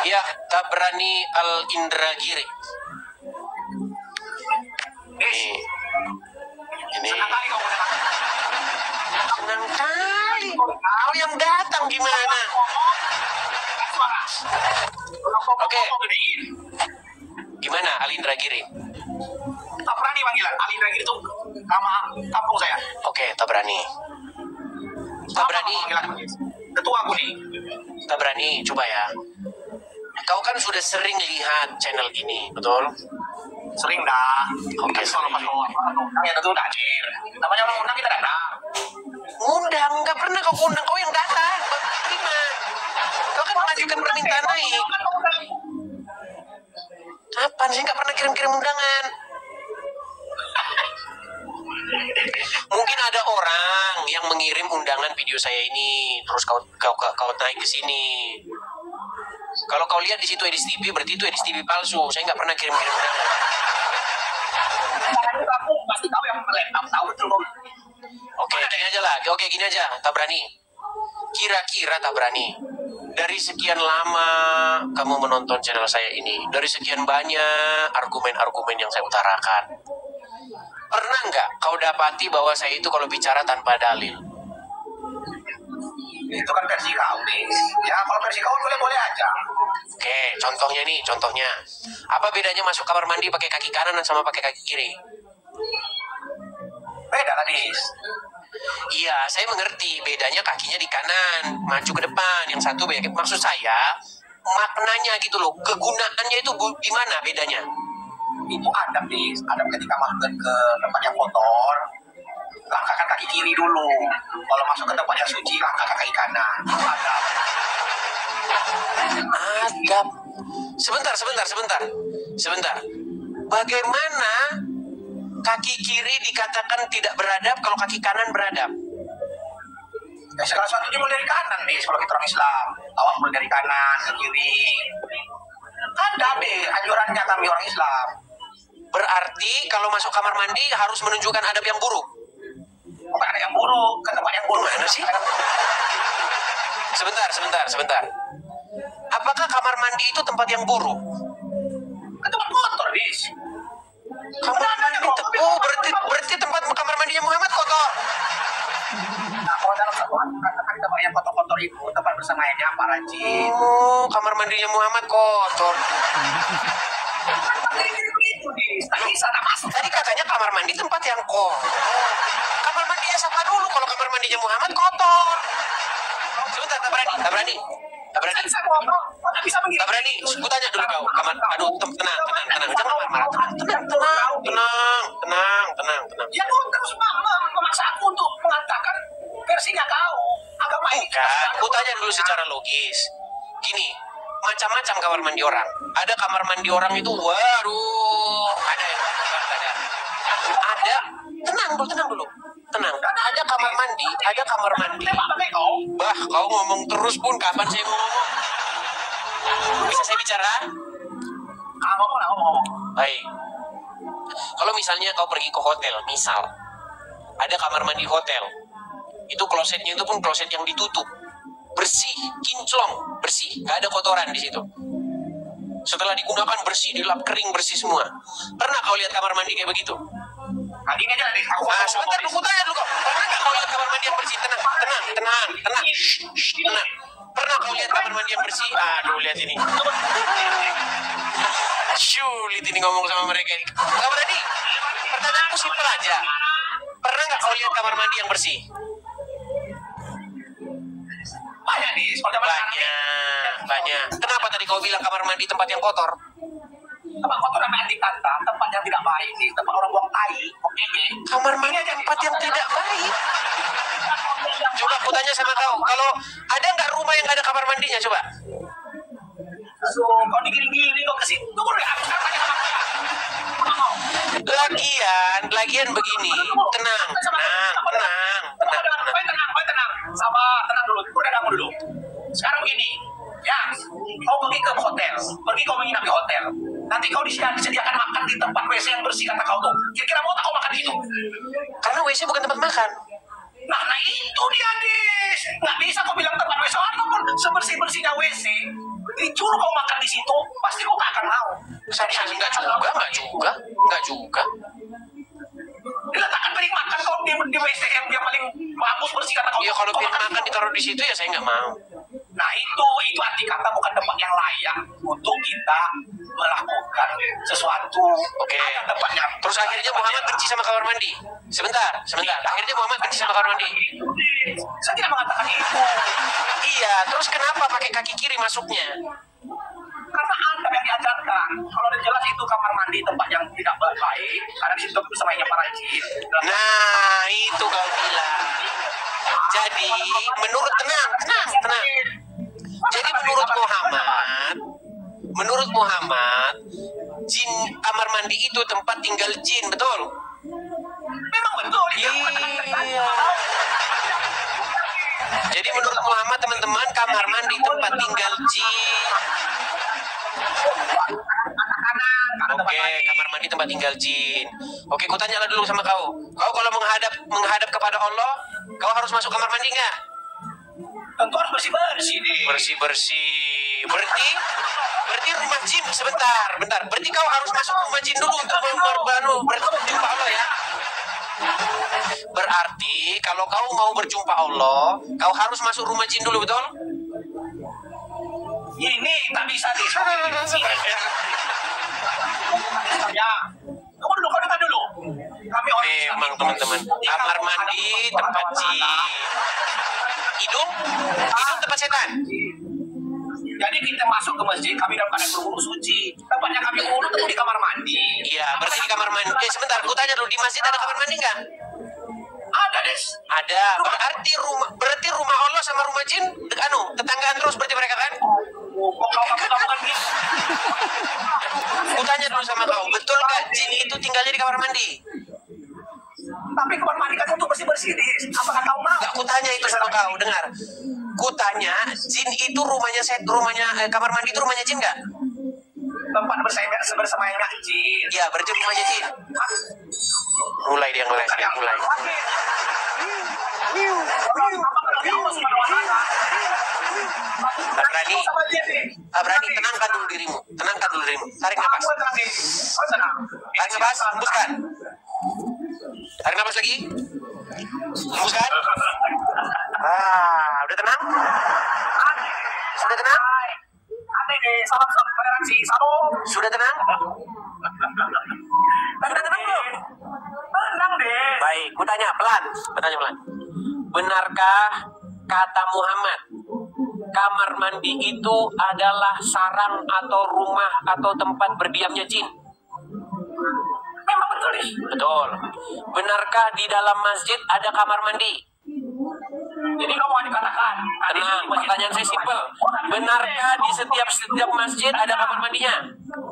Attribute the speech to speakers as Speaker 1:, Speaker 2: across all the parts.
Speaker 1: Ya, Tabrani Al-Indragiri. Ini.
Speaker 2: Senang kali kamu datang.
Speaker 1: Senang kali. Kau yang datang gimana?
Speaker 2: Suara.
Speaker 1: Oke. Gimana Al-Indragiri?
Speaker 2: Tabrani panggilan. Al-Indragiri itu nama kampung saya.
Speaker 1: Oke, Tabrani. Tabrani.
Speaker 2: Ketua aku nih.
Speaker 1: Tabrani, coba ya. Kau kan sudah sering lihat channel ini, betul?
Speaker 2: Sering dah.
Speaker 1: Oke,
Speaker 2: Kalau pas undang ya tentu hadir. Namanya orang undang kita datang.
Speaker 1: Ngundang, nggak pernah kau undang, kau yang datang. Terima. Kau kan mengajukan permintaan naik. Kapan sih nggak pernah kirim-kirim undangan? Mungkin ada orang yang mengirim undangan video saya ini, terus kau naik ke sini. Kalau kau lihat di situ Edis TV, berarti itu Edis TV palsu. Saya nggak pernah kirim-kirim undangan.
Speaker 2: Aku pasti tahu yang laptop tahu betul kok.
Speaker 1: Oke, gini aja lah. Oke, gini aja. Tabrani. Kira-kira Tabrani, dari sekian lama kamu menonton channel saya ini, dari sekian banyak argumen-argumen yang saya utarakan, pernah nggak kau dapati bahwa saya itu kalau bicara tanpa dalil?
Speaker 2: Itu kan versi kau nih. Ya kalau versi kau boleh-boleh aja.
Speaker 1: Oke, contohnya nih, contohnya. Apa bedanya masuk kamar mandi pakai kaki kanan sama pakai kaki kiri?
Speaker 2: Beda lah, Dis.
Speaker 1: Iya, saya mengerti. Bedanya kakinya di kanan, maju ke depan. Yang satu banyak. Maksud saya, maknanya gitu loh. Kegunaannya itu gimana bedanya?
Speaker 2: Itu adab, Dis. Adab ketika masuk ke tempat yang kotor, langkahkan kaki kiri dulu. Kalau masuk ke tempat yang suci, langkahkan kaki kanan. Itu adab.
Speaker 1: Adab. Sebentar. Bagaimana kaki kiri dikatakan tidak beradab kalau kaki kanan beradab?
Speaker 2: Ya segala sesuatu dimulai dari kanan, Dis. Kalau kita orang Islam, awak mulai dari kanan ke kiri. Ada deh anjurannya kami orang Islam.
Speaker 1: Berarti kalau masuk kamar mandi harus menunjukkan adab yang buruk.
Speaker 2: Bukan ada yang buruk, ke tempat yang buruk.
Speaker 1: Mana sih? Sebentar. Apakah kamar mandi itu tempat yang buruk?
Speaker 2: Ke tempat kotor, Dis.
Speaker 1: Kamar mandi berarti tempat kamar mandinya Muhammad kotor.
Speaker 2: Nah, kalau dalam satuan katakan tempat yang kotor-kotor itu tempat bersamanya para jin.
Speaker 1: Oh, kamar mandinya Muhammad kotor.
Speaker 2: Itu, Dis. Tak bisa tak masuk.
Speaker 1: Tadi katanya kamar mandi tempat yang kotor. Kamar mandinya siapa dulu kalau kamar mandinya Muhammad kotor? Sebentar, Tabrani.
Speaker 2: Bisa ngomong, tak bisa mengira.
Speaker 1: Tabrani, aku tanya dulu kau. Aduh, tenang. Jangan marah. Tenang.
Speaker 2: Ya kau terus memaksa aku untuk mengatakan versinya kau. Agama ini.
Speaker 1: Bukan, aku tanya dulu secara logis. Gini, macam-macam kamar mandi orang. Ada kamar mandi orang itu, waduh, ada yang ada. Tenang dulu. Ada kamar mandi. Bah, kau ngomong terus pun, kapan saya mau ngomong? Bisa saya bicara?
Speaker 2: Ngomong.
Speaker 1: Baik. Kalau misalnya kau pergi ke hotel, misal ada kamar mandi hotel, itu klosetnya itu pun kloset yang ditutup, bersih, kinclong, bersih, nggak ada kotoran di situ. Setelah digunakan bersih, dilap kering, bersih semua. Pernah kau lihat kamar mandi kayak begitu?
Speaker 2: Tadi aja nih, aku
Speaker 1: Sebentar, aku tanya dulu kau. Pernah nggak kau lihat kamar mandi yang bersih? Tenang. Pernah kau lihat kamar mandi yang bersih? Aduh, lihat ini. Sulit ini ngomong sama mereka ini. Kau berani? Pertanyaanku simpel aja. Pernah nggak kau lihat kamar mandi yang bersih?
Speaker 2: Banyak nih,
Speaker 1: Banyak. Kenapa tadi kau bilang kamar mandi tempat yang kotor?
Speaker 2: Tempat kotor sampai anti kata, tempat yang tidak baik nih, tempat orang buang tai,
Speaker 1: Kamar mandi tempat yang tidak baik. Coba aku tanya sama kau, kalau ada nggak rumah yang nggak ada kamar mandinya, coba?
Speaker 2: Kau digiring-giring kau ke situ, aku tanya sama kau.
Speaker 1: Lagian begini, tenang.
Speaker 2: Sabar, tenang dulu, udah kamu dulu. Sekarang begini, ya, kau pergi ke hotel, kau menginap di hotel. Nanti kau disediakan makan di tempat WC yang bersih, kata kau tuh. Kira-kira mau tak kau makan di situ?
Speaker 1: Karena WC bukan tempat makan.
Speaker 2: Nah itu dia, Dis. Nggak bisa kau bilang tempat WC, walaupun sebersih-bersihnya WC. Disuruh kau makan di situ, pasti kau tak akan mau.
Speaker 1: Enggak juga.
Speaker 2: Diletakkan piring makan kau di WC yang dia paling bagus bersih kata kau.
Speaker 1: Ya kalau piring makan ditaruh di situ ya saya nggak mau.
Speaker 2: Nah itu arti kata bukan tempat yang layak untuk kita melakukan sesuatu.
Speaker 1: Oke.
Speaker 2: Ada tempatnya.
Speaker 1: Terus akhirnya Muhammad benci sama kamar mandi. Sebentar. Akhirnya Muhammad benci sama kamar mandi.
Speaker 2: Saya tidak mengatakan itu.
Speaker 1: Iya, terus kenapa pakai kaki kiri masuknya?
Speaker 2: Karena ada yang diajarkan. Kalau udah jelas itu kamar mandi tempat yang tidak baik, karena di situ bisa mainnya para jin.
Speaker 1: Nah, itu kau bilang. Jadi, tenang. Jadi menurut Muhammad, jin kamar mandi itu tempat tinggal jin, betul?
Speaker 2: Memang betul.
Speaker 1: Iya. Jadi menurut Muhammad teman-teman, kamar mandi tempat tinggal jin. Oke, kamar mandi tempat tinggal jin. Oke, ku tanyalah dulu sama kau. Kau kalau menghadap kepada Allah, kau harus masuk kamar mandi nggak?
Speaker 2: Tentu harus bersih-bersih deh.
Speaker 1: Bersih. Berarti rumah jin bentar. Berarti kau harus masuk rumah jin dulu untuk berjumpa Allah ya. Berarti kalau kau mau berjumpa Allah, kau harus masuk rumah jin dulu, betul?
Speaker 2: Ini tak bisa deh. Ya, kamu dulu, kau dengar dulu. Kami orang
Speaker 1: memang teman-teman, kamar mandi tempat jin. Hidung tempat setan.
Speaker 2: Jadi kita masuk ke masjid, kami dalam keadaan berwudu suci. Tempatnya kami wudu itu di kamar mandi.
Speaker 1: Iya, berarti di kamar mandi. Sebentar, aku tanya dulu, di masjid ada kamar mandi nggak?
Speaker 2: Ada, Des.
Speaker 1: Ada. Berarti rumah Allah sama rumah jin, tetanggaan terus berarti mereka kan?
Speaker 2: Kok kau lakukan gitu?
Speaker 1: Aku tanya dulu sama kau, betul nggak jin itu tinggalnya di kamar mandi?
Speaker 2: Tapi kamar mandi kan untuk bersih-bersih, Des. Apakah kau mau?
Speaker 1: Nggak, aku tanya itu sama kau, dengar. Ku tanya, jin itu kamar mandi itu rumahnya jin nggak?
Speaker 2: Tempat bersemayam jin.
Speaker 1: Iya, berarti rumahnya jin. Mulai dia ngeles, mulai. Berani, tenangkan dulu dirimu. Tarik nafas. Hembuskan. Tarik nafas lagi. Hembuskan. Udah tenang? Sudah tenang? Sudah tenang? Sudah tenang belum?
Speaker 2: Tenang deh.
Speaker 1: Baik, ku tanya pelan. Benarkah kata Muhammad, kamar mandi itu adalah sarang atau rumah atau tempat berdiamnya jin?
Speaker 2: Memang betul, Des.
Speaker 1: Betul. Benarkah di dalam masjid ada kamar mandi?
Speaker 2: Jadi kamu mau dikatakan?
Speaker 1: Tenang, pertanyaan saya simpel. Benarkah di setiap masjid ada kamar mandinya?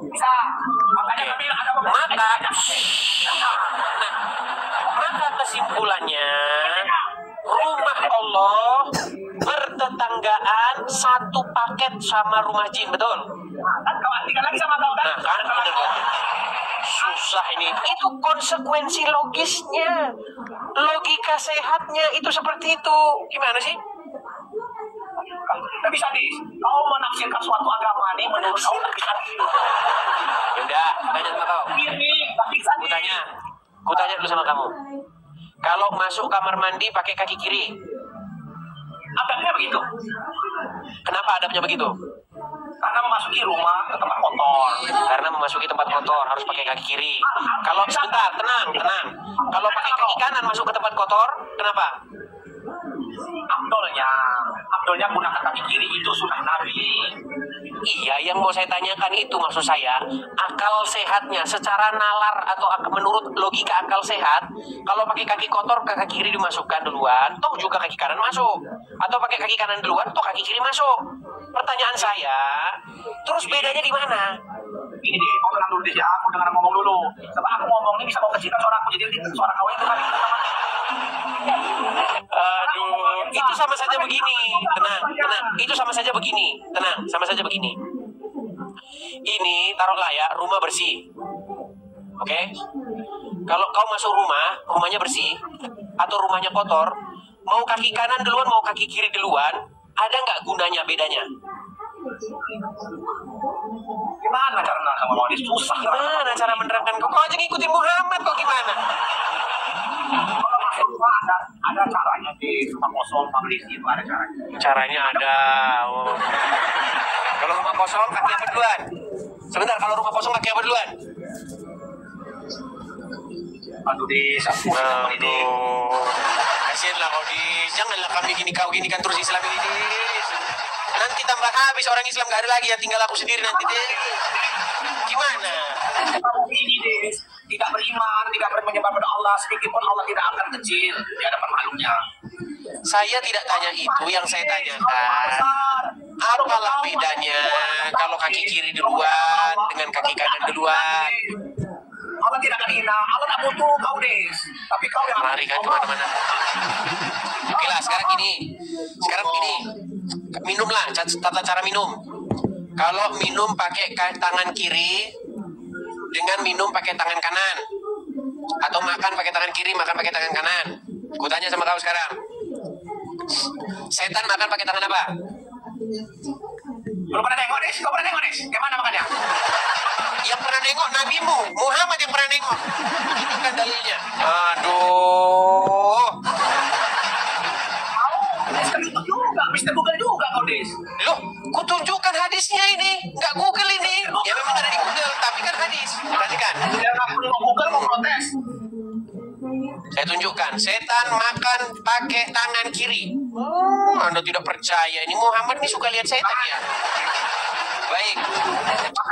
Speaker 2: Bisa. Makanya kami ada beberapa.
Speaker 1: Maka kesimpulannya, rumah Allah bertetanggaan satu paket sama rumah jin, betul?
Speaker 2: Kan kau artikan lagi sama kau kan?
Speaker 1: Nah, kan bener. Susah ini. Itu konsekuensi logisnya. Logika sehatnya itu seperti itu. Gimana sih?
Speaker 2: Tidak bisa, Dis. Kau menafsirkan suatu agama nih menurut kau tidak bisa.
Speaker 1: Yaudah, tanya sama kau.
Speaker 2: Ini tak bisa.
Speaker 1: Ku tanya dulu sama kamu. Kalau masuk kamar mandi pakai kaki kiri,
Speaker 2: Adabnya begitu.
Speaker 1: kenapa adabnya begitu?
Speaker 2: Karena memasuki rumah ke tempat kotor.
Speaker 1: Karena memasuki tempat kotor harus pakai kaki kiri. Kalau sebentar, tenang. Kalau pakai kaki kanan masuk ke tempat kotor, kenapa?
Speaker 2: Abdulnya gunakan kaki kiri itu sunnah Nabi.
Speaker 1: Iya, yang mau saya tanyakan itu maksud saya, akal sehatnya secara nalar atau menurut logika akal sehat, kalau pakai kaki kotor ke kaki kiri dimasukkan duluan, toh juga kaki kanan masuk. Atau pakai kaki kanan duluan, toh kaki kiri masuk. Pertanyaan saya, terus bedanya di mana?
Speaker 2: Ini dia, kau tenang dulu deh ya, aku dengar ngomong dulu. Sebab aku ngomong ini bisa bawa kecilkan suaraku, jadi suara kau itu kan.
Speaker 1: Aduh, itu sama saja begini. Tenang. Itu sama saja begini. Ini taruhlah ya, rumah bersih. Oke? Kalau kau masuk rumahnya bersih, atau rumahnya kotor, mau kaki kanan duluan, mau kaki kiri duluan, ada nggak gunanya bedanya?
Speaker 2: Gimana cara nerangkan Maulid? Susah.
Speaker 1: Gimana cara menerangkan? Kau aja ngikutin Muhammad kok gimana?
Speaker 2: Ada caranya di rumah kosong publis itu ada caranya.
Speaker 1: Caranya ada. Oh. Kalau rumah kosong kaki apa duluan? Sebentar, kalau rumah kosong kaki apa duluan?
Speaker 2: Aduh di sapu ini.
Speaker 1: Kasian lah kau janganlah kami gini kau gini kan terus Islam ini. Nanti tambah habis orang Islam gak ada lagi yang tinggal aku sendiri nanti deh. Gimana?
Speaker 2: Ini deh tidak beriman, tidak menyembah pada Allah sedikit pun Allah tidak akan kecil di hadapan makhluknya.
Speaker 1: Saya tidak tanya itu, yang saya tanyakan apalah bedanya kalau kaki kiri duluan dengan kaki kanan duluan?
Speaker 2: Allah tidak akan hina, Allah tak butuh kau Des, tapi kau yang
Speaker 1: lari kan kemana-mana. Oke lah, sekarang gini, minumlah, tata cara minum. Kalau minum pakai tangan kiri dengan minum pakai tangan kanan, atau makan pakai tangan kiri, makan pakai tangan kanan. Ku tanya sama kau sekarang, setan makan pakai tangan apa?
Speaker 2: Belum pernah nengok Des, kau pernah nengok Des? Gimana makannya?
Speaker 1: Yang pernah nengok nabimu, Muhammad yang pernah nengok. Itu kan dalilnya. Aduh.
Speaker 2: Mister Google juga kau Des.
Speaker 1: Loh, ku tunjukkan hadisnya ini. Nggak Google ini. Ya memang ada di Google, tapi kan hadis. Perhatikan.
Speaker 2: Ya nggak perlu Google mau protes.
Speaker 1: Saya tunjukkan, setan makan pakai tangan kiri. Anda tidak percaya. Ini Muhammad nih suka lihat setan ya. Baik,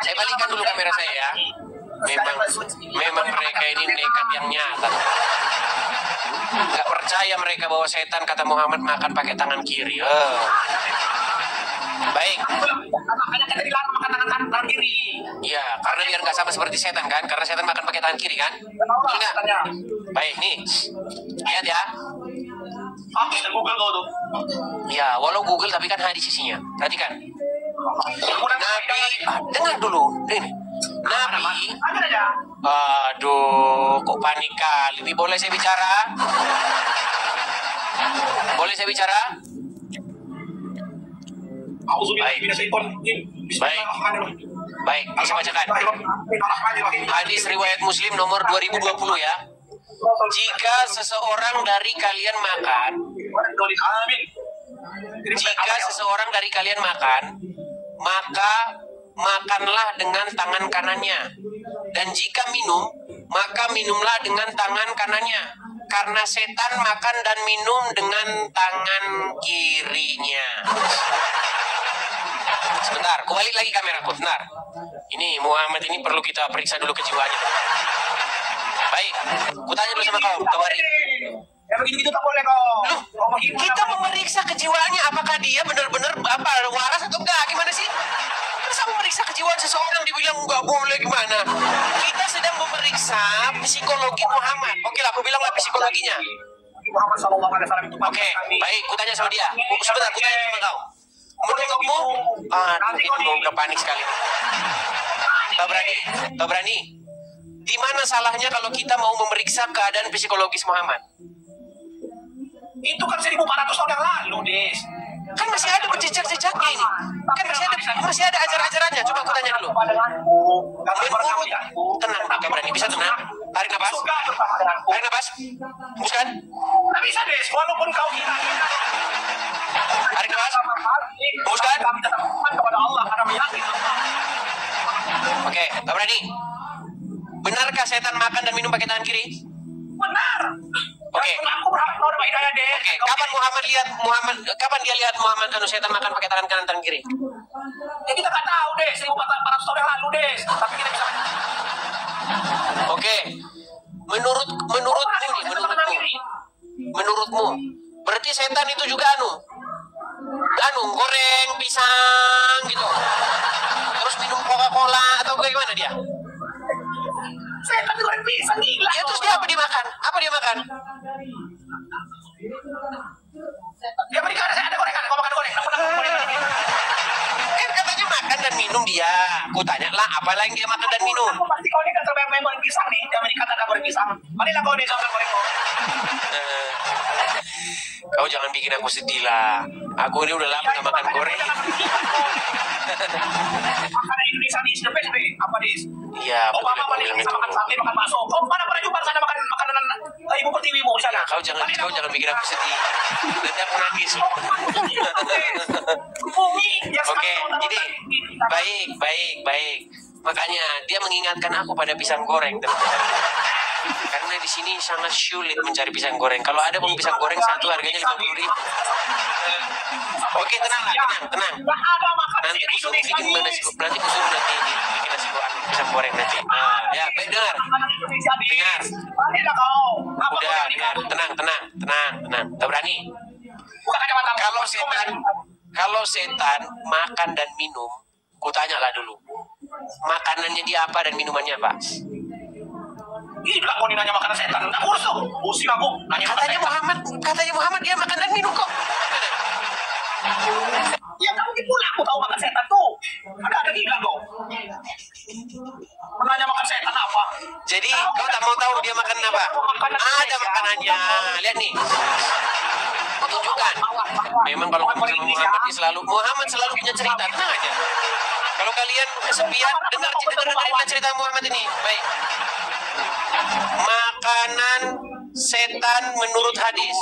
Speaker 1: saya balikkan dulu kamera saya ya. Memang mereka ini nekat yang nyata. Nggak percaya mereka bahwa setan kata Muhammad makan pakai tangan kiri. Baik.
Speaker 2: Makanya kita dilarang makan tangan kiri.
Speaker 1: Ya, karena biar nggak sama seperti setan kan? Karena setan makan pakai tangan kiri kan? Betul nggak? Baik nih, lihat ya.
Speaker 2: Google kau tuh.
Speaker 1: Ya, walau Google tapi kan hadis isinya. Perhatikan. Nabi, dengar dulu. Ini. Nabi. Aduh, kok panik kali. Ini boleh saya bicara? Boleh saya bicara? Baik, bisa bacakan. Hadis riwayat Muslim nomor 2020 ya. Jika seseorang dari kalian makan, maka makanlah dengan tangan kanannya. Dan jika minum, maka minumlah dengan tangan kanannya. Karena setan makan dan minum dengan tangan kirinya. Sebentar, kembali lagi kameraku, benar. Ini Muhammad ini perlu kita periksa dulu kejiwaannya. Baik, kutanya dulu sama kau, Tawari.
Speaker 2: Ya begitu tak boleh kau.
Speaker 1: Loh, kita memeriksa kejiwaannya, apakah dia benar-benar waras atau enggak? Gimana sih? Masa memeriksa kejiwaan seseorang dibilang enggak boleh gimana? Kita sedang memeriksa psikologi Muhammad. Oke lah, aku bilanglah psikologinya.
Speaker 2: Muhammad SAW itu.
Speaker 1: Oke, baik, kutanya sama dia. Sebentar, kutanya sama kau. Menurutmu, itu udah panik sekali. Tabrani. Di mana salahnya kalau kita mau memeriksa keadaan psikologis Muhammad?
Speaker 2: Itu kan 1400 tahun yang lalu, Des.
Speaker 1: Kan masih ada jejak-jejaknya ini. Kan masih ada ajar-ajarannya. Coba aku tanya dulu. Tenang, Tabrani. Bisa tenang? Tarik nafas. Tarik nafas. Hembuskan.
Speaker 2: Nggak bisa, Des. Walaupun kau hina.
Speaker 1: Tarik nafas. Hembuskan.
Speaker 2: Kami tetap kepada Allah karena meyakini.
Speaker 1: Oke, Tabrani. Benarkah setan makan dan minum pakai tangan kiri?
Speaker 2: Benar.
Speaker 1: Oke.
Speaker 2: Aku berharap kau dapat hidayah, Des.
Speaker 1: Oke, kapan dia lihat Muhammad setan makan pakai tangan kanan tangan kiri?
Speaker 2: Ya kita nggak tahu, Des. 1400 tahun yang lalu, Des. Tapi kita bisa.
Speaker 1: Oke. Menurutmu, berarti setan itu juga goreng pisang gitu. Terus minum Coca-Cola atau bagaimana dia?
Speaker 2: Setan goreng pisang gila.
Speaker 1: Ya terus dia apa dimakan? Apa dia makan?
Speaker 2: Ya berikan saya ada gorengan, kau makan goreng. Apa gorengan?
Speaker 1: Kan katanya makan dan minum dia. Ku tanya lah, apa lah yang dia makan dan minum?
Speaker 2: Aku pasti kau ini kan terbayang goreng pisang nih. Di Amerika tak ada goreng pisang. Marilah kau nih jangan goreng.
Speaker 1: Kau jangan bikin aku sedih lah. Aku ini udah lama gak makan goreng.
Speaker 2: Makanan Indonesia nih, the best nih. Apa nih?
Speaker 1: Iya, betul
Speaker 2: Obama
Speaker 1: yang kau
Speaker 2: balik
Speaker 1: bilang
Speaker 2: bisa
Speaker 1: itu.
Speaker 2: makan sate, makan bakso. Kau mana pernah jumpa sana makan makanan ibu pertiwimu di sana?
Speaker 1: Ya, kau jangan bikin aku sedih. Nanti aku nangis. Oke, jadi baik. Makanya dia mengingatkan aku pada pisang goreng. Karena di sini sangat sulit mencari pisang goreng. Kalau ada pun pisang goreng satu harganya 50.000. Oke, tenang. Nanti aku suruh bikin nasi goreng, pisang goreng nanti. Ya, baik dengar. Tenang. Tak berani. Kalau setan makan dan minum, ku tanyalah dulu. Makanannya dia apa dan minumannya apa?
Speaker 2: Gila kau nanya makanan setan. Aku urus tuh. Pusing aku.
Speaker 1: Katanya Muhammad dia makan dan minum kok.
Speaker 2: Ya kamu pula aku tahu makan setan tuh. Ada gila kau. Menanya makan setan apa?
Speaker 1: Jadi kau tak mau tahu dia makan apa? Ada makanannya. Lihat nih. Aku tunjukkan. Memang kalau kamu sama Muhammad selalu punya cerita. Tenang aja. Kalau kalian kesepian, dengerin cerita Muhammad ini. Baik. Makanan setan menurut hadis.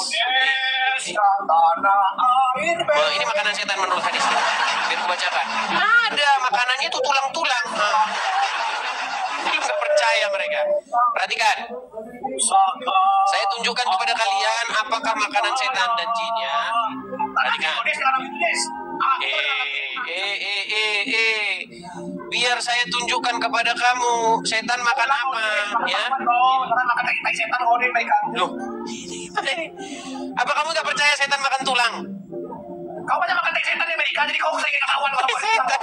Speaker 1: Ini makanan setan menurut hadis. Biar aku bacakan. Ada makanannya itu tulang-tulang. Nggak percaya mereka. Perhatikan. Saya tunjukkan kepada kalian apakah makanan setan dan jin ya. Perhatikan. Biar saya tunjukkan kepada kamu setan makan apa ya. Loh. Apa kamu gak percaya setan makan tulang?
Speaker 2: Kau banyak makan setan di Amerika, jadi kau sering ketahuan kalau
Speaker 1: setan.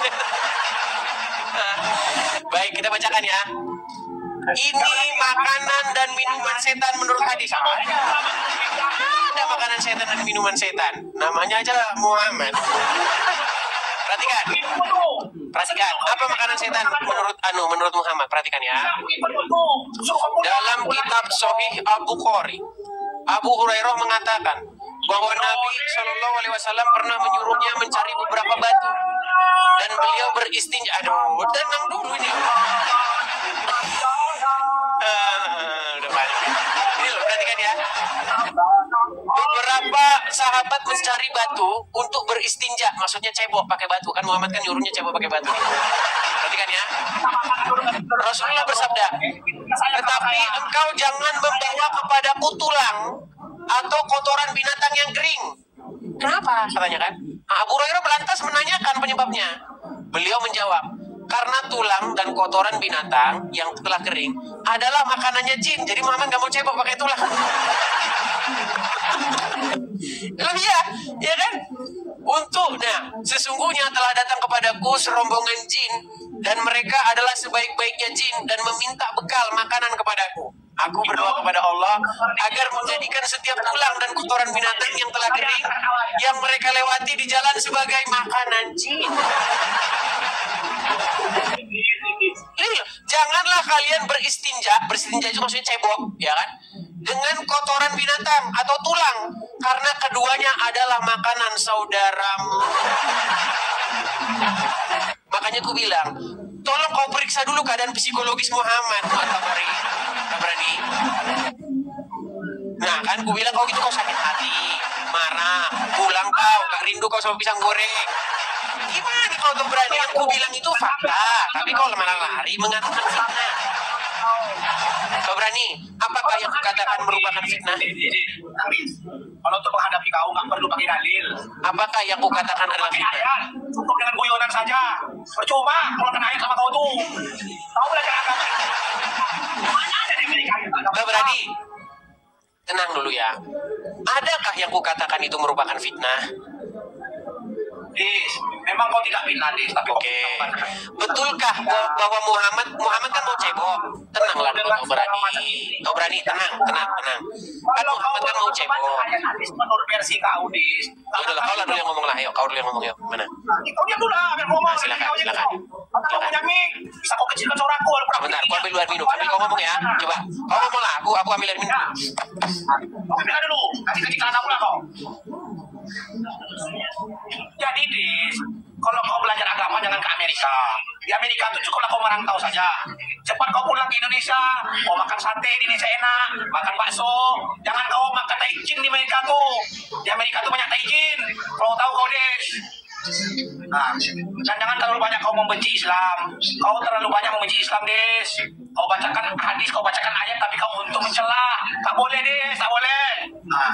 Speaker 1: Baik, kita bacakan ya. Ini makanan dan minuman setan menurut hadis. Ada makanan setan dan minuman setan. Namanya aja Muhammad. Perhatikan. Apa makanan setan menurut Muhammad? Perhatikan ya. Dalam kitab Sahih Al-Bukhari, Abu Hurairah mengatakan bahwa Nabi Shallallahu Alaihi Wasallam pernah menyuruhnya mencari beberapa batu dan beliau beristinja. Aduh, tenang dulu ini. Udah balik. Ini loh, perhatikan ya. Beberapa sahabat mencari batu untuk beristinja, maksudnya cebok pakai batu. Kan Muhammad kan nyuruhnya cebok pakai batu. Perhatikan ya. Rasulullah bersabda, tetapi engkau jangan membawa kepadaku tulang atau kotoran binatang yang kering. Kenapa? Katanya kan. Abu Hurairah lantas menanyakan penyebabnya. Beliau menjawab, karena tulang dan kotoran binatang yang telah kering adalah makanannya jin. Jadi Muhammad gak mau cebok pakai tulang. Iya, ya kan? Sesungguhnya telah datang kepadaku serombongan jin dan mereka adalah sebaik-baiknya jin dan meminta bekal makanan kepadaku. Aku berdoa kepada Allah agar menjadikan setiap tulang dan kotoran binatang yang telah kering yang mereka lewati di jalan sebagai makanan jin. Janganlah kalian beristinja itu maksudnya cebok, ya kan? Dengan kotoran binatang atau tulang, karena keduanya adalah makanan saudaramu. Makanya aku bilang, tolong kau periksa dulu keadaan psikologis Muhammad. Berani. Nah kan, aku bilang kau gitu kau sakit hati, marah, pulang kau, gak rindu kau sama pisang goreng. Gimana kau tuh berani? Aku bilang itu fakta, tapi kau malah lari mengatakan fitnah. Kau berani? Apakah yang kukatakan merupakan fitnah?
Speaker 2: Kalau untuk menghadapi kau nggak perlu pakai dalil.
Speaker 1: Apakah yang kukatakan adalah fitnah?
Speaker 2: Cukup dengan guyonan saja. Percuma kalau kena ayat sama kau tuh. Kau belajar agama. Mana ada di Amerika?
Speaker 1: Kau berani? Tenang dulu ya. Adakah yang kukatakan itu merupakan fitnah?
Speaker 2: Dis, memang kau tidak fitnah, Dis, tapi kau
Speaker 1: Oke.
Speaker 2: fitnah.
Speaker 1: Betulkah bahwa Muhammad kan mau cebok? Tenanglah dulu, kau berani. Kau berani, tenang. Kan
Speaker 2: Kalau kau
Speaker 1: Muhammad kan mau cebok.
Speaker 2: hadis menurut versi kau, Dis.
Speaker 1: Udah lah, kau lah dulu yang ngomong lah. Ayo, kau dulu yang ngomong, yuk. Mana?
Speaker 2: Kau diam dulu lah, biar ngomong.
Speaker 1: Nah, silakan.
Speaker 2: Kau punya mic, bisa kau kecilkan suaraku.
Speaker 1: Sebentar, kau ambil air minum. Sambil kau ngomong ya. Coba, kau ngomong lah. Aku ambil air minum.
Speaker 2: Kau ambilkan dulu, nanti kecilkan aku lah kau. Jadi, Dis, kalau kau belajar agama jangan ke Amerika. Di Amerika itu cukuplah kau merantau saja. Cepat kau pulang ke Indonesia, kau makan sate di Indonesia enak, makan bakso. Jangan kau makan taichin di Amerika tuh. Di Amerika tuh banyak taichin. Kalau tahu kau, Des. Nah, dan jangan terlalu banyak kau membenci Islam. Kau terlalu banyak membenci Islam, Des. Kau bacakan hadis, kau bacakan ayat, tapi kau untuk mencela. Tak boleh, Des, tak boleh. Nah,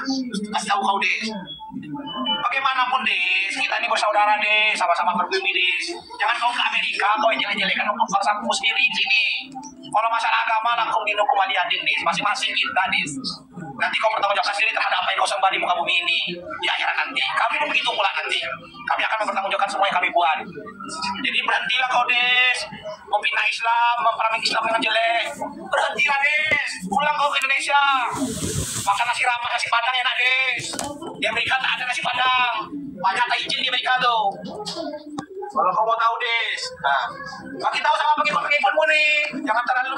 Speaker 2: kasih tahu kau, Des. Bagaimanapun, Des, kita ini bersaudara, Des, sama-sama berbumi, Des. Jangan kau ke Amerika, kau yang jelek-jelekan hukum bangsamu sendiri di sini. Kalau masalah agama, langsung dinukum aliyadin, Des. Masing-masing kita, Des. Nanti kau bertanggung jawab sendiri terhadap apa yang kau sembah di muka bumi ini. Di akhirat nanti. Kami pun begitu pula nanti. Kami akan mempertanggungjawabkan semua yang kami buat. Jadi berhentilah kau, Des. Memfitnah Islam, memperangi Islam dengan jelek. Berhentilah, Des. Pulang kau ke Indonesia. Makan nasi rames, nasi padang enak, Des. Di Amerika tak ada nasi padang. Banyak taichin di Amerika tuh. Kalau kau mau tahu, Des. Nah, bagi tahu sama pengikut-pengikutmu nih. Jangan terlalu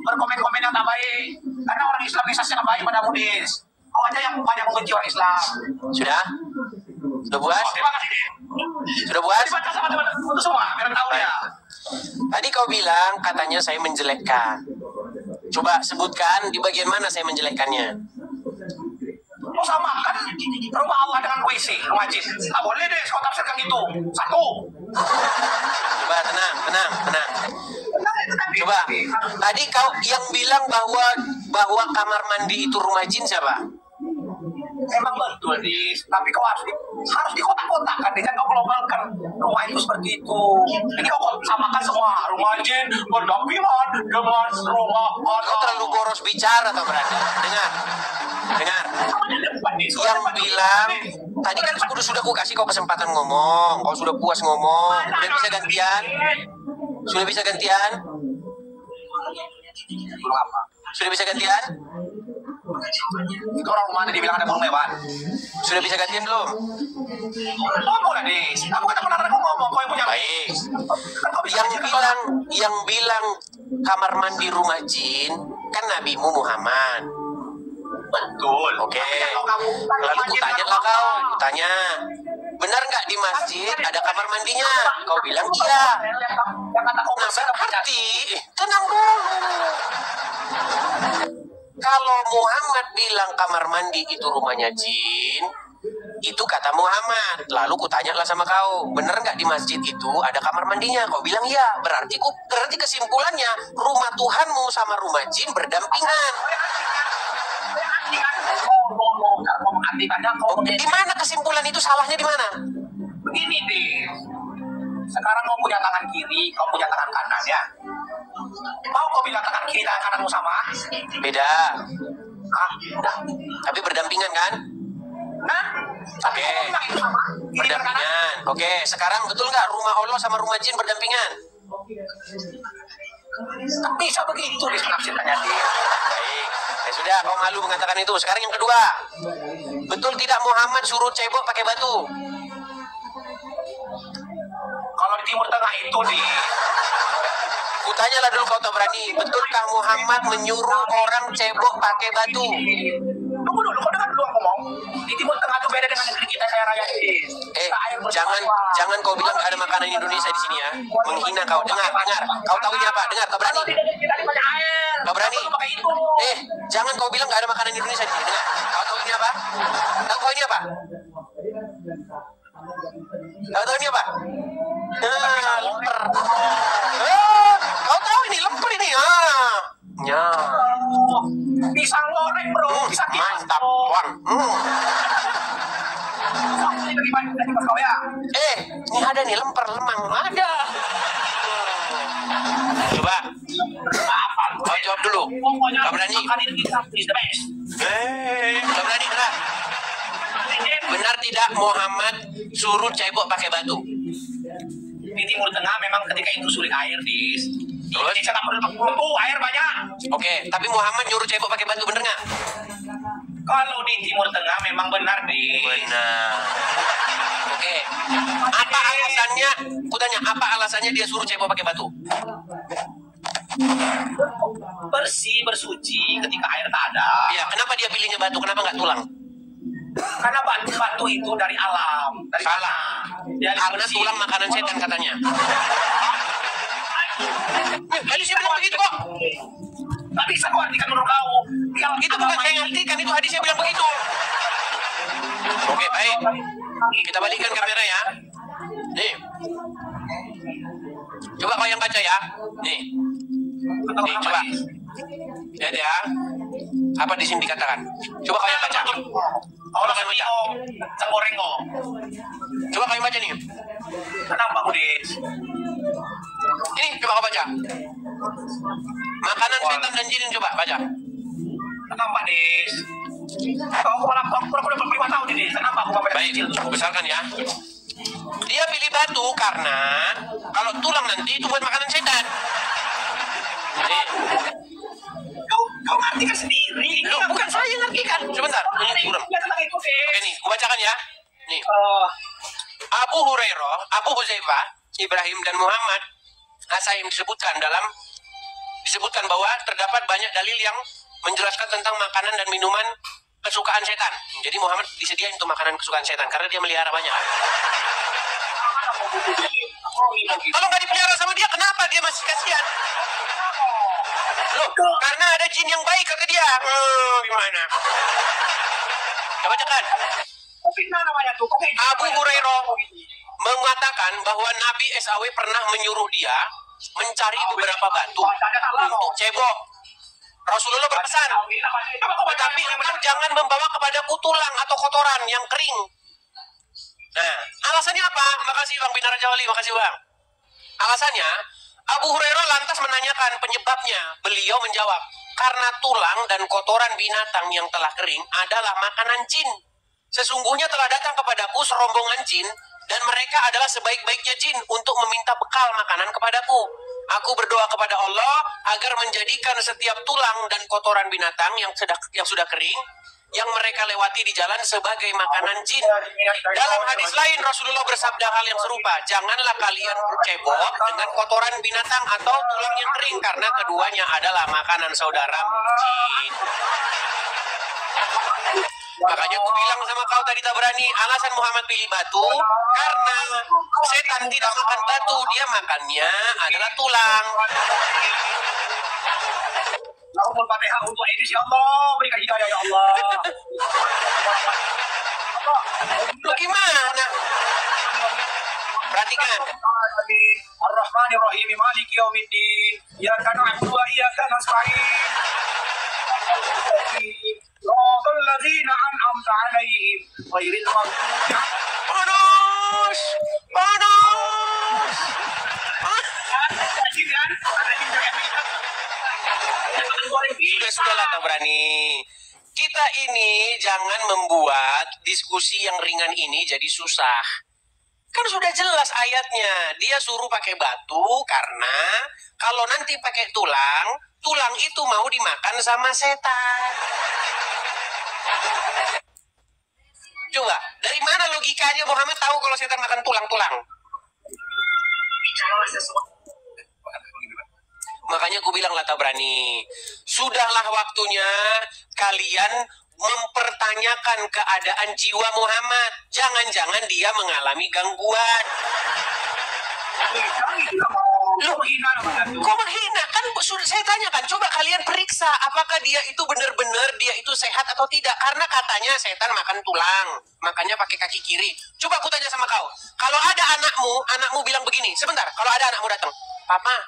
Speaker 2: berkomen-komen yang tak baik. Karena orang Islam bisa sangat baik padamu, Des. Kau aja yang banyak membenci orang Islam.
Speaker 1: Sudah? Sudah puas?
Speaker 2: Terima kasih, Des.
Speaker 1: Sudah puas?
Speaker 2: Dibaca sama teman-teman itu semua, biar tahu ya.
Speaker 1: Tadi kau bilang katanya saya menjelekkan. Coba sebutkan di bagian mana saya menjelekkannya.
Speaker 2: Kau samakan rumah Allah dengan WC, rumah jin. Tak boleh, Des, kau tafsirkan gitu. Satu.
Speaker 1: Coba tenang. Coba, tadi kau yang bilang bahwa kamar mandi itu rumah jin siapa?
Speaker 2: Emang betul, Dis. Tapi kau harus dikotak-kotakkan, Dis. Jangan kau globalkan rumah itu seperti itu. Ini kau samakan semua. Rumah jin berdampingan dengan rumah Allah.
Speaker 1: Kau terlalu boros bicara atau berani? Dengar. Yang bilang tadi kan sudah ku kasih kau kesempatan ngomong. Kau sudah puas ngomong. Sudah bisa gantian? Sudah bisa gantian?
Speaker 2: Itu orang mana dibilang ada burung hewan?
Speaker 1: Sudah bisa gantian belum?
Speaker 2: Ngomong lah, Dis. Aku kata benar aku ngomong. Kau yang punya.
Speaker 1: Baik.
Speaker 2: Kan kau bisa
Speaker 1: Yang bilang kamar mandi rumah jin kan Nabimu Muhammad.
Speaker 2: betul.
Speaker 1: Oke.
Speaker 2: Tapi kan kalau kamu
Speaker 1: Lalu kutanya lah kau. Kutanya, benar nggak di masjid ada kamar mandinya? Kau bilang iya.
Speaker 2: Yang kata kau
Speaker 1: Nah,
Speaker 2: bersih,
Speaker 1: berarti tenang dulu. Kalau Muhammad bilang kamar mandi itu rumahnya jin, itu kata Muhammad. Lalu kutanya lah sama kau, bener nggak di masjid itu ada kamar mandinya? Kau bilang iya. Berarti kesimpulannya rumah Tuhanmu sama rumah jin berdampingan. Di mana kesimpulan itu salahnya di mana?
Speaker 2: Begini, deh. Sekarang kau punya tangan kiri, kau punya tangan kanan ya. Mau kau bilang tangan kiri tangan kananmu sama?
Speaker 1: Beda.
Speaker 2: Ah, udah.
Speaker 1: Tapi berdampingan kan?
Speaker 2: Nah, tapi
Speaker 1: Oke.
Speaker 2: kau bilang itu sama? Kiri dan kanan.
Speaker 1: Berdampingan. Oke, sekarang betul nggak rumah Allah sama rumah jin berdampingan?
Speaker 2: Tak bisa begitu penafsirannya, Deh.
Speaker 1: Baik. Ya sudah, kau malu mengatakan itu. Sekarang yang kedua. Betul tidak Muhammad suruh cebok pakai batu?
Speaker 2: Kalau di Timur Tengah itu, Deh.
Speaker 1: Kutanya lah dulu kau tak berani. Betulkah Muhammad menyuruh orang cebok pakai batu?
Speaker 2: Tunggu dulu, kau dengar dulu aku ngomong. Di Timur Tengah itu beda dengan negeri kita kaya raya ini.
Speaker 1: Jangan kau bilang gak ada makanan Indonesia di sini ya. Menghina kau. Dengar. Kau tahu ini apa? Dengar, kau berani? Kau berani? Jangan kau bilang gak ada makanan Indonesia di sini. Dengar. Kau tahu ini apa? Tahu kau ini apa? Kau tahu ini apa? Lemper. Kau tahu ini lemper ini. Ya.
Speaker 2: Pisang goreng, bro. Pisang
Speaker 1: Mantap, Wan. Ini ada nih lemper lemang. Ada. Coba. Kau jawab dulu. Kau berani? Kau berani, benar? Benar Benar tidak Muhammad suruh cebok pakai batu?
Speaker 2: Di Timur Tengah memang ketika itu sulit air, Dis. Di
Speaker 1: Terus?
Speaker 2: Indonesia tak perlu air banyak.
Speaker 1: Oke, tapi Muhammad nyuruh cebok pakai batu, bener nggak?
Speaker 2: Kalau di Timur Tengah memang benar, Dis.
Speaker 1: Benar. Oke. Apa alasannya? Kutanya, apa alasannya dia suruh cebok pakai batu?
Speaker 2: Bersih, bersuci ketika air tak ada.
Speaker 1: Ya, kenapa dia pilihnya batu? Kenapa nggak tulang?
Speaker 2: Karena batu itu dari alam, dari
Speaker 1: Salah.
Speaker 2: Dia
Speaker 1: Karena
Speaker 2: bersih.
Speaker 1: tulang makanan setan katanya. Tadi saya bilang begitu kok.
Speaker 2: Tak bisa kau artikan menurut kau. Yang
Speaker 1: Itu bukan saya ngartikan, itu hadisnya bilang begitu. Oke, baik. Kita balikkan kamera ya. Nih. Coba kau yang baca ya. Nih. Nih, coba. Lihat ya. Apa di sini dikatakan? Coba kau yang baca.
Speaker 2: Orang baca. Saborengo.
Speaker 1: Coba kau yang baca nih.
Speaker 2: Kenapa, Budis?
Speaker 1: Ini coba kau baca. Makanan setan dan jin, coba baca.
Speaker 2: Kenapa, Dis? Kau malah aku udah 5 tahun ini. Kenapa aku bapak
Speaker 1: Baik,
Speaker 2: kecil?
Speaker 1: besarkan ya. Dia pilih batu karena kalau tulang nanti itu buat makanan setan. Nih.
Speaker 2: Kau ngerti kan sendiri.
Speaker 1: Loh, bukan saya yang ngertikan. Sebentar, ini kurang.
Speaker 2: Ya, tenang itu, Dis.
Speaker 1: Oke nih, aku bacakan ya. Nih, Abu Hurairah, Abu Huzaifah, Ibrahim dan Muhammad As-Saim disebutkan bahwa terdapat banyak dalil yang menjelaskan tentang makanan dan minuman kesukaan setan. Jadi Muhammad disediain untuk makanan kesukaan setan karena dia melihara banyak. Kalau nggak dipelihara sama dia, kenapa dia masih kasihan? Loh, karena ada jin yang baik kata dia. Gimana? Coba bacakan.
Speaker 2: Fitnah namanya tuh.
Speaker 1: Abu Hurairah mengatakan bahwa Nabi SAW pernah menyuruh dia mencari beberapa batu untuk cebok. Rasulullah berpesan, tetapi engkau jangan membawa kepadaku tulang atau kotoran yang kering. Nah, alasannya apa? Makasih Bang Binar Jawali, makasih Bang. Alasannya, Abu Hurairah lantas menanyakan penyebabnya. Beliau menjawab, karena tulang dan kotoran binatang yang telah kering adalah makanan jin. Sesungguhnya telah datang kepadaku serombongan jin, dan mereka adalah sebaik-baiknya jin untuk meminta bekal makanan kepadaku. Aku berdoa kepada Allah agar menjadikan setiap tulang dan kotoran binatang yang sudah kering yang mereka lewati di jalan sebagai makanan jin. Dalam hadis lain Rasulullah bersabda hal yang serupa, janganlah kalian bercebok dengan kotoran binatang atau tulang yang kering karena keduanya adalah makanan saudara jin. Makanya aku bilang sama kau tadi tak berani. Alasan Muhammad pilih batu karena setan tidak makan batu, dia makannya adalah tulang.
Speaker 2: Allahumma Fatihah untuk Edis ya Allah, berikan hidayah ya Allah.
Speaker 1: Lu gimana? Perhatikan.
Speaker 2: Ar-Rahmanir Rahim Maliki Yaumiddin. Iyyaka na'budu wa iyyaka nasta'in. Siratal ladzina an'amta 'alaihim ghairil maghdubi 'alaihim.
Speaker 1: Panas! Panas! Sudah-sudahlah tak berani. Kita ini jangan membuat diskusi yang ringan ini jadi susah. Kan sudah jelas ayatnya. Dia suruh pakai batu karena kalau nanti pakai tulang, tulang itu mau dimakan sama setan. Coba, dari mana logikanya Muhammad tahu kalau setan makan tulang-tulang? Makanya aku bilang lah tak berani. Sudahlah waktunya kalian mempertanyakan keadaan jiwa Muhammad. Jangan-jangan dia mengalami gangguan. Loh, kok menghina? Kan sudah saya tanyakan, coba kalian periksa apakah dia itu benar-benar dia itu sehat atau tidak. Karena katanya setan makan tulang, makanya pakai kaki kiri. Coba aku tanya sama kau, kalau ada anakmu bilang begini, sebentar, kalau ada anakmu datang, Papa,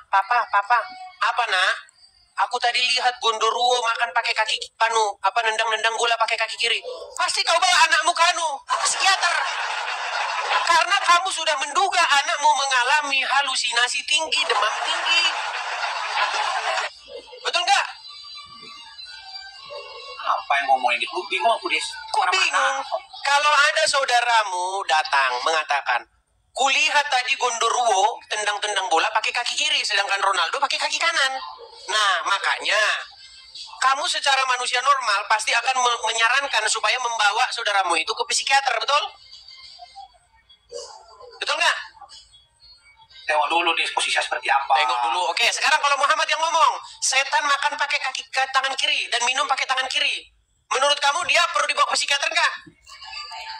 Speaker 1: apa nak? Aku tadi lihat Gondoruo makan pakai kaki nendang-nendang bola pakai kaki kiri. Pasti kau bawa anakmu ke psikiater. Karena kamu sudah menduga anakmu mengalami halusinasi tinggi, demam tinggi. Betul nggak?
Speaker 2: Apa yang ngomongin itu? Bingung aku, Dis.
Speaker 1: Kok bingung? Kalau ada saudaramu datang mengatakan, kulihat tadi Gondoruo tendang-tendang bola pakai kaki kiri, sedangkan Ronaldo pakai kaki kanan. Nah, makanya kamu secara manusia normal pasti akan menyarankan supaya membawa saudaramu itu ke psikiater, betul? Betul nggak?
Speaker 2: Tengok dulu disposisinya seperti apa.
Speaker 1: Tengok dulu. Oke, sekarang kalau Muhammad yang ngomong, setan makan pakai tangan kiri dan minum pakai tangan kiri. Menurut kamu dia perlu dibawa ke psikiater nggak?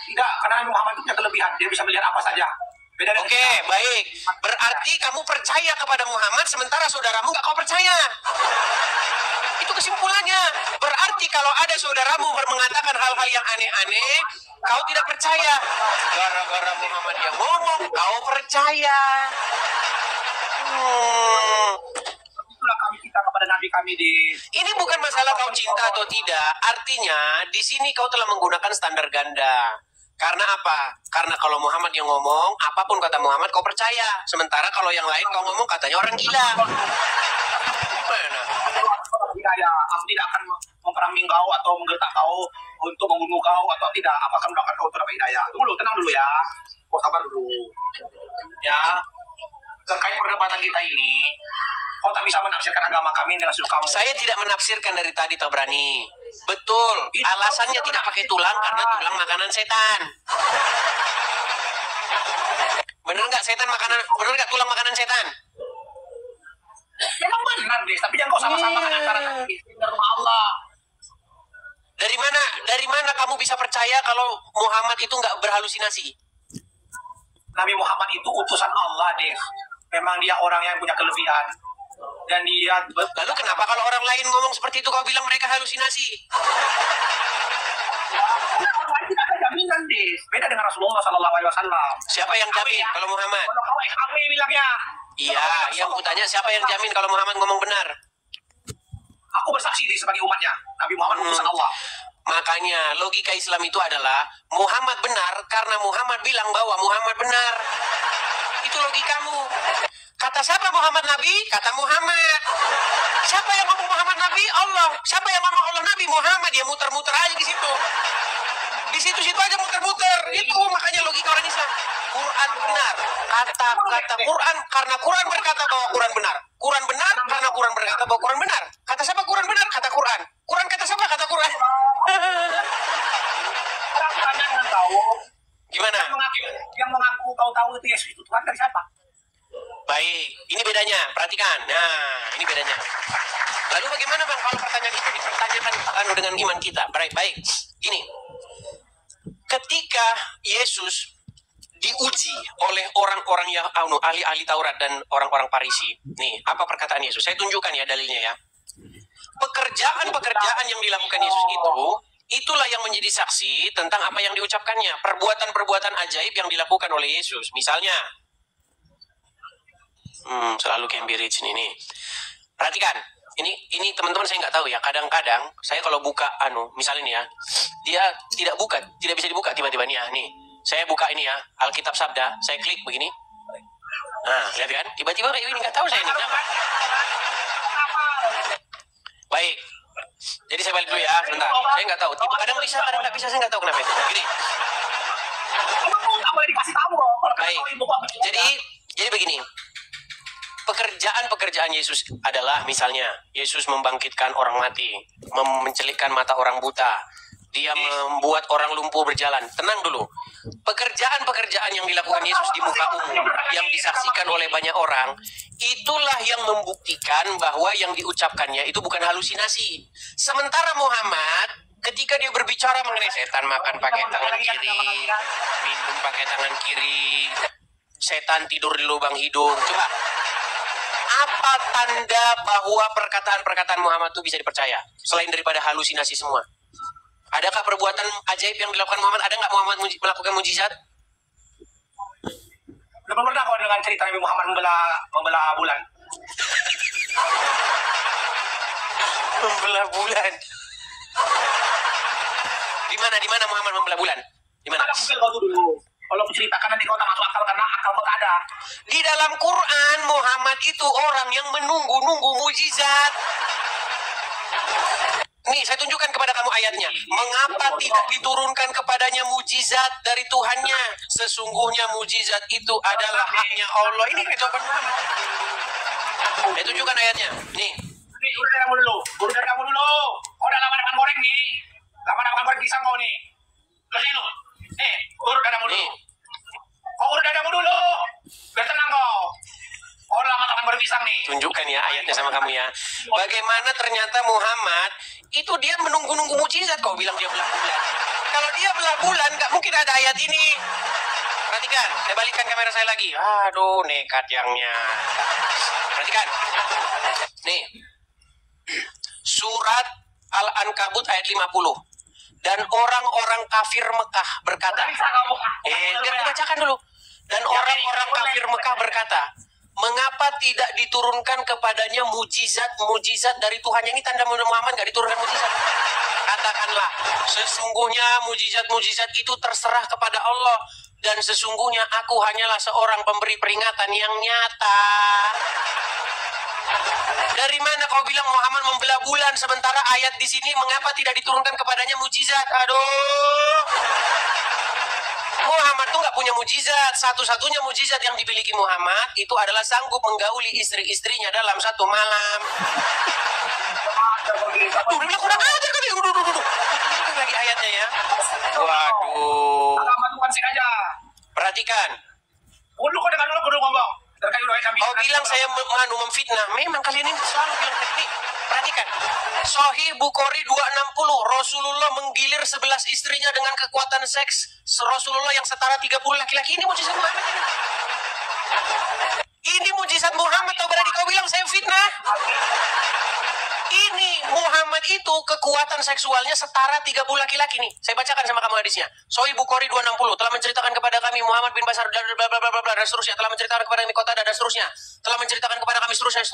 Speaker 2: Tidak, karena Muhammad itu punya kelebihan. Dia bisa melihat apa saja. Beda dengan
Speaker 1: Oke, baik. Berarti kamu percaya kepada Muhammad sementara saudaramu nggak kau percaya. Itu kesimpulannya. Berarti kalau ada saudaramu mengatakan hal-hal yang aneh-aneh, kau tidak percaya. Gara-gara Muhammad yang ngomong, kau percaya.
Speaker 2: Itulah kami cinta kepada Nabi kami di...
Speaker 1: Ini bukan masalah kau cinta atau tidak. Artinya, di sini kau telah menggunakan standar ganda. Karena apa? Karena kalau Muhammad yang ngomong, apapun kata Muhammad kau percaya. Sementara kalau yang lain kau ngomong katanya orang gila. Mana?
Speaker 2: Ya, aku tidak akan memperangi kau atau menggertak kau untuk membunuh kau atau tidak. Apakah mendoakan kau untuk dapat hidayah? Tunggu dulu, tenang dulu ya. Kau sabar dulu. Ya, terkait perdebatan kita ini, kau tak bisa menafsirkan agama kami dengan sudut kamu.
Speaker 1: Saya tidak menafsirkan dari tadi, Tabrani. Betul, alasannya tidak pakai tulang karena tulang makanan setan. Bener nggak setan makanan? Bener nggak tulang makanan setan?
Speaker 2: Memang benar, Des. Tapi jangan kau sama-samakan antara Nabi dan rumah Allah.
Speaker 1: Dari mana kamu bisa percaya kalau Muhammad itu nggak berhalusinasi?
Speaker 2: Nabi Muhammad itu utusan Allah, Des. Memang dia orang yang punya kelebihan. Dan dia...
Speaker 1: Lalu kenapa kalau orang lain ngomong seperti itu kau bilang mereka halusinasi?
Speaker 2: Orang lain tidak ada jaminan, Des. Beda dengan Rasulullah SAW.
Speaker 1: Siapa yang jamin kalau Muhammad?
Speaker 2: Kalau kau SAW bilangnya.
Speaker 1: Iya, yang kutanya siapa yang jamin kalau Muhammad ngomong benar?
Speaker 2: Aku bersaksi di sebagai umatnya. Nabi Muhammad utusan Allah.
Speaker 1: Makanya logika Islam itu adalah Muhammad benar karena Muhammad bilang bahwa Muhammad benar. Itu logikamu. Kata siapa Muhammad Nabi? Kata Muhammad. Siapa yang ngomong Muhammad Nabi? Allah. Siapa yang ngomong Allah Nabi? Muhammad. Dia muter-muter aja di situ. Di situ-situ aja muter-muter. Itu makanya logika orang Islam. Quran benar. Kata Quran karena Quran berkata bahwa Quran benar. Quran benar karena Quran berkata bahwa Quran benar. Kata siapa Quran benar? Kata Quran. Quran kata siapa? Kata Quran.
Speaker 2: Orang tanya dengan tahu.
Speaker 1: Gimana?
Speaker 2: Yang mengaku tahu itu Yesus itu Tuhan dari siapa?
Speaker 1: Baik, ini bedanya. Perhatikan. Nah, ini bedanya. Lalu bagaimana Bang kalau pertanyaan itu dipertanyakan dengan iman kita? Baik. Gini. Ketika Yesus diuji oleh orang-orang yang ahli-ahli Taurat dan orang-orang Farisi. Nih, apa perkataan Yesus? Saya tunjukkan ya dalilnya ya. Pekerjaan-pekerjaan yang dilakukan Yesus itulah yang menjadi saksi tentang apa yang diucapkannya. Perbuatan-perbuatan ajaib yang dilakukan oleh Yesus. Misalnya, selalu Cambridge ini. Perhatikan, ini teman-teman saya nggak tahu ya. Kadang-kadang saya kalau buka misalnya nih ya, dia tidak bisa dibuka tiba-tiba nih ya. Nih, saya buka ini ya, Alkitab Sabda, saya klik begini. Nah, lihat kan? Tiba-tiba kayak ini nggak tahu saya ini kenapa. Baik. Jadi saya balik dulu ya, sebentar. Saya nggak tahu. Kadang bisa, kadang nggak bisa. Saya nggak tahu kenapa itu. Gini. Baik. Jadi begini. Pekerjaan Yesus adalah misalnya Yesus membangkitkan orang mati, mencelikkan mata orang buta, dia membuat orang lumpuh berjalan. Tenang dulu. Pekerjaan-pekerjaan yang dilakukan Yesus di muka umum, yang disaksikan oleh banyak orang, itulah yang membuktikan bahwa yang diucapkannya itu bukan halusinasi. Sementara Muhammad, ketika dia berbicara mengenai setan makan pakai tangan kiri, minum pakai tangan kiri, setan tidur di lubang hidung. Coba, apa tanda bahwa perkataan-perkataan Muhammad itu bisa dipercaya? Selain daripada halusinasi semua. Adakah perbuatan ajaib yang dilakukan Muhammad? Ada nggak Muhammad melakukan mujizat?
Speaker 2: Belum pernah kau dengan cerita Nabi Muhammad membelah bulan.
Speaker 1: Membelah bulan. Di mana Muhammad membelah bulan? Di mana?
Speaker 2: Ada Google kau dulu. Kalau aku ceritakan nanti kau tak masuk akal karena akal kau tak ada.
Speaker 1: Di dalam Quran Muhammad itu orang yang menunggu-nunggu mujizat. Nih, saya tunjukkan kepada kamu ayatnya. Mengapa tidak diturunkan kepadanya mujizat dari Tuhannya? Sesungguhnya mujizat itu adalah haknya Allah. Ini jawaban Muhammad. Saya tunjukkan ayatnya. Nih.
Speaker 2: Nih, udah kamu dulu. Udah kamu dulu. Kau udah lama makan goreng nih. Lama makan goreng pisang kau nih. Kesini lu. Nih, urut dadamu dulu. Kau urut dadamu dulu. Biar tenang kau. Kau udah lama makan goreng pisang nih.
Speaker 1: Tunjukkan ya ayatnya sama kamu ya. Bagaimana ternyata Muhammad itu dia menunggu-nunggu mujizat. Kau bilang dia belah bulan. Kalau dia belah bulan, nggak mungkin ada ayat ini. Perhatikan, saya balikkan kamera saya lagi. Aduh, nekat yangnya. Perhatikan. Nih. Surat Al-Ankabut ayat 50. Dan orang-orang kafir Mekah berkata. Biar dibacakan dulu. Dan orang-orang kafir Mekah berkata, mengapa tidak diturunkan kepadanya mujizat dari Tuhan? Yang ini tanda Muhammad nggak diturunkan mujizat. Katakanlah, sesungguhnya mujizat-mujizat itu terserah kepada Allah. Dan sesungguhnya aku hanyalah seorang pemberi peringatan yang nyata. Dari mana kau bilang Muhammad membelah bulan sementara ayat di sini mengapa tidak diturunkan kepadanya mujizat? Aduh. Muhammad tuh nggak punya mujizat. Satu-satunya mujizat yang dimiliki Muhammad itu adalah sanggup menggauli istri-istrinya dalam satu malam. Tuh, dia kurang ajar kan? Duduk. Lagi ayatnya ya. Waduh. Perhatikan.
Speaker 2: Kau dengar dulu, kudu ngomong.
Speaker 1: Kau bilang saya memfitnah. Memang kalian ini selalu bilang fitnah. Perhatikan. Sahih Bukhari 260. Rasulullah menggilir 11 istrinya dengan kekuatan seks. Rasulullah yang setara 30 laki-laki. Ini mujizat Muhammad ini. Ini mujizat Muhammad. Atau berarti kau bilang saya fitnah? Ini Muhammad itu kekuatan seksualnya setara 30 laki-laki nih. Saya bacakan sama kamu hadisnya. Sahih Bukhari 260 telah menceritakan kepada kami Muhammad bin Bashar bla bla bla bla dan seterusnya, telah menceritakan kepada kami kota dan seterusnya. Telah menceritakan kepada kami seterusnya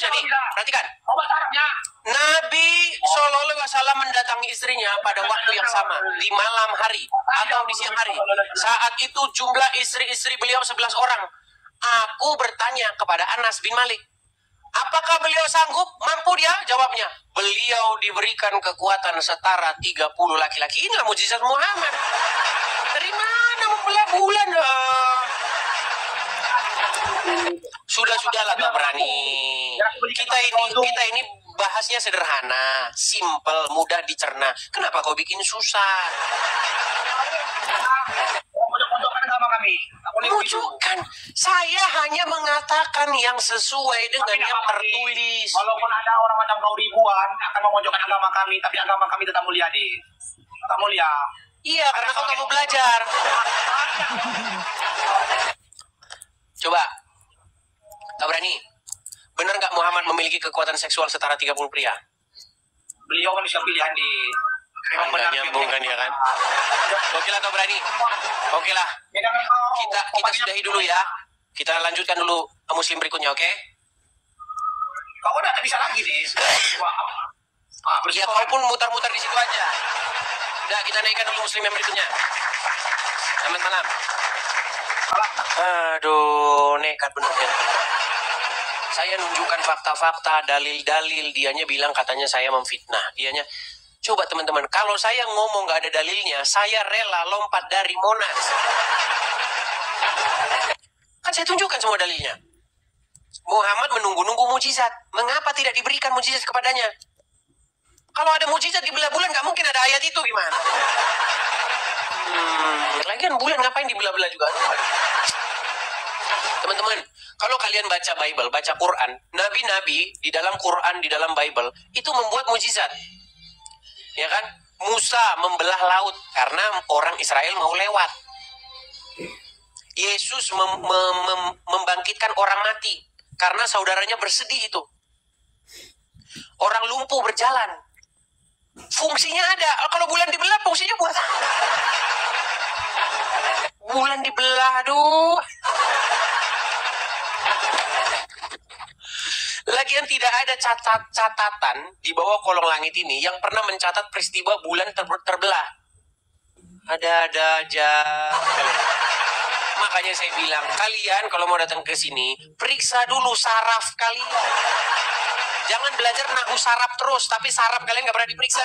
Speaker 1: nih. Perhatikan. Nabi SAW mendatangi istrinya pada waktu yang sama di malam hari atau di siang hari. Saat itu jumlah istri-istri beliau 11 orang. Aku bertanya kepada Anas bin Malik, apakah beliau sanggup? Mampu dia? Jawabnya, beliau diberikan kekuatan setara 30 laki-laki. Inilah mujizat Muhammad. Dari mana membelah bulan? Sudah-sudahlah tak berani. Kita ini bahasnya sederhana, simple, mudah dicerna. Kenapa kau bikin susah? Tunjukkan. Saya hanya mengatakan yang sesuai dengan yang tertulis.
Speaker 2: Walaupun ada orang macam kau ribuan akan memojokkan agama kami, tapi agama kami tetap mulia deh. Tetap mulia.
Speaker 1: Iya, karena kau nggak mau belajar. Coba, tak berani. Benar nggak Muhammad memiliki kekuatan seksual setara 30 pria?
Speaker 2: Beliau manusia pilihan di.
Speaker 1: Memang benar nyambung kan dia kan? Oke lah, kau berani. Oke lah. Kita sudahi dulu ya. Kita lanjutkan dulu muslim berikutnya, oke?
Speaker 2: Kau udah tak bisa lagi nih.
Speaker 1: Ya, kau pun mutar-mutar di situ aja. Udah, kita naikkan dulu muslim yang berikutnya. Selamat malam. Aduh, nekat bener ya. Saya nunjukkan fakta-fakta, dalil-dalil. Dianya bilang katanya saya memfitnah. Dianya, coba teman-teman, kalau saya ngomong gak ada dalilnya, saya rela lompat dari Monas. Kan saya tunjukkan semua dalilnya. Muhammad menunggu-nunggu mujizat. Mengapa tidak diberikan mujizat kepadanya? Kalau ada mujizat di belah-bulan, gak mungkin ada ayat itu, gimana? Lagian bulan ngapain di belah-belah juga? Teman-teman, kalau kalian baca Bible, baca Quran, nabi-nabi di dalam Quran, di dalam Bible, itu membuat mujizat. Ya kan? Musa membelah laut karena orang Israel mau lewat. Yesus membangkitkan orang mati karena saudaranya bersedih itu. Orang lumpuh berjalan. Fungsinya ada. Kalau bulan dibelah, fungsinya buat apa? Bulan dibelah, aduh. Lagian tidak ada catatan di bawah kolong langit ini yang pernah mencatat peristiwa bulan terbelah. Ada-ada aja. Makanya saya bilang, kalian kalau mau datang ke sini, periksa dulu saraf kalian. Jangan belajar nahu saraf terus, tapi saraf kalian nggak pernah diperiksa.